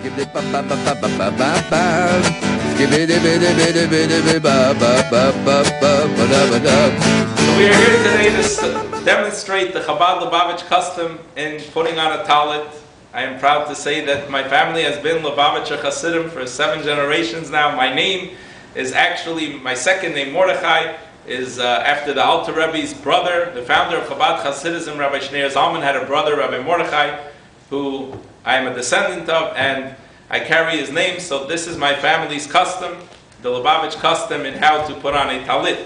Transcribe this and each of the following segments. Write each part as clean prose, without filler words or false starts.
we are here today to demonstrate the Chabad Lubavitch custom in putting on a talit. I am proud to say that my family has been Lubavitcher Hasidim for 7 generations now. My name is actually, my second name, Mordechai, is after the Alter Rebbe's brother, the founder of Chabad Hasidism, Rabbi Shneur Zalman, had a brother, Rabbi Mordechai, who I am a descendant of, and I carry his name. So this is my family's custom, the Lubavitch custom in how to put on a talit.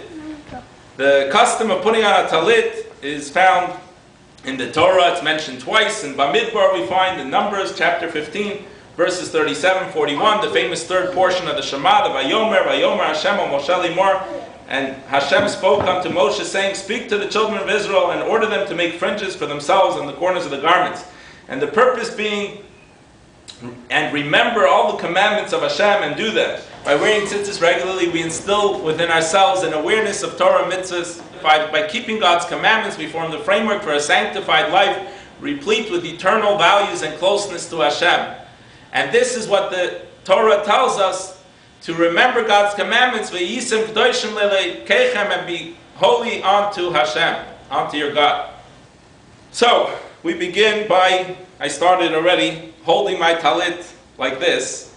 The custom of putting on a talit is found in the Torah. It's mentioned twice. In Bamidbar we find in Numbers chapter 15, verses 37-41, the famous third portion of the Shema, the Vayomer Hashem o Moshe Limor. And Hashem spoke unto Moshe, saying, speak to the children of Israel and order them to make fringes for themselves on the corners of the garments. And the purpose being, and remember all the commandments of Hashem and do them. By wearing tzitzis regularly, we instill within ourselves an awareness of Torah mitzvahs. By keeping God's commandments, we form the framework for a sanctified life, replete with eternal values and closeness to Hashem. And this is what the Torah tells us, to remember God's commandments, and be holy unto Hashem, unto your God. So, we begin by, I started already, holding my talit like this,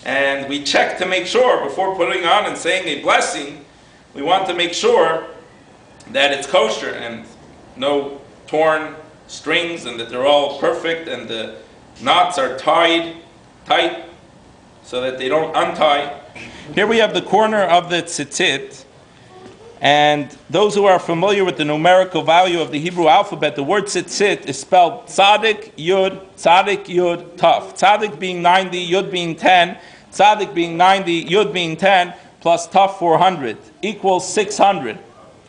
and we check to make sure, before putting on and saying a blessing, we want to make sure that it's kosher and no torn strings, and that they're all perfect and the knots are tight so that they don't untie. Here we have the corner of the tzitzit, and those who are familiar with the numerical value of the Hebrew alphabet, the word tzitzit is spelled tzadik yud taf. Tzadik being 90, yud being 10, tzadik being 90, yud being 10, plus taf 400 equals 600.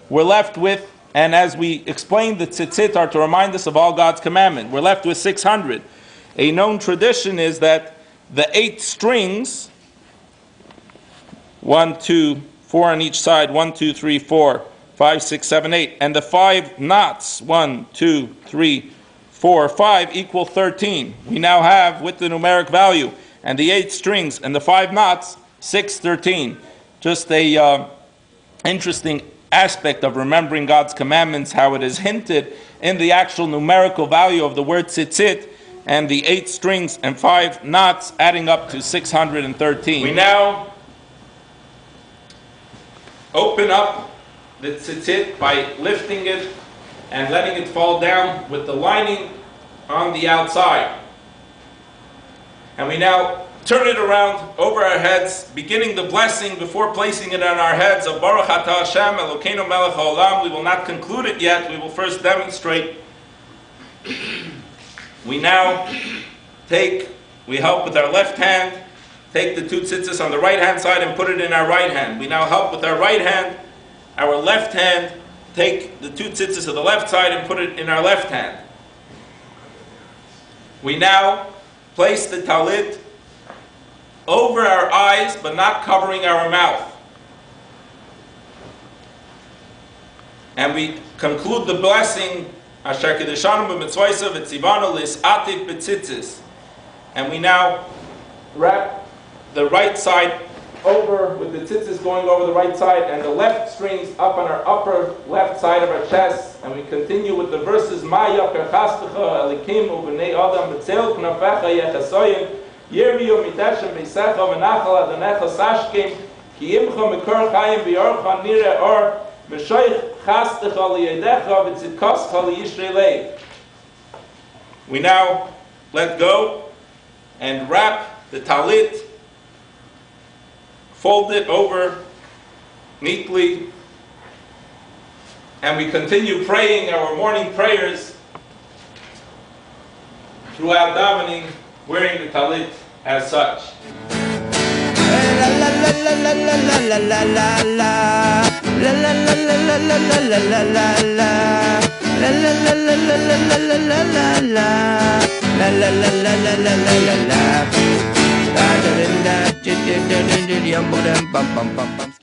We're left with, and as we explained, the tzitzit are to remind us of all God's commandment. We're left with 600. A known tradition is that the 8 strings, 1, 2, 4 on each side, 1, 2, 3, 4, 5, 6, 7, 8, and the 5 knots, 1, 2, 3, 4, 5, equal 13. We now have, with the numeric value, and the 8 strings, and the 5 knots, 6, 13. Just a interesting aspect of remembering God's commandments, how it is hinted in the actual numerical value of the word tzitzit, and the 8 strings and 5 knots adding up to 613. We now open up the tzitzit by lifting it and letting it fall down with the lining on the outside. And we now turn it around over our heads, beginning the blessing before placing it on our heads of Baruch Atah Hashem Elokeinu Melech HaOlam. We will not conclude it yet. We will first demonstrate. We now we help with our left hand, take the 2 tzitzis on the right hand side and put it in our right hand. We now help with our right hand, our left hand, take the 2 tzitzis of the left side and put it in our left hand. We now place the talit over our eyes, but not covering our mouth. And we conclude the blessing, Asher Kedeshanu b'mitzvaysav v'tzivanu lis'ativ b'tzitzis. And we now wrap the right side over, with the tzitzis going over the right side, and the left strings up on our upper left side of our chest. And we continue with the verses, Ma yaker chastecha elikim u'b'nei adam b'tzel knafecha yechasoyim Yirmiyu mitashem beisecha v'nachal adonecha sashkim ki imcha mekor chayim v'yorcha nire or v'shoich chastecha liyedecha v'tzidkoscha liyishrei lev. We now let go and wrap the talit, fold it over neatly, and we continue praying our morning prayers throughout davening, wearing the talit as such.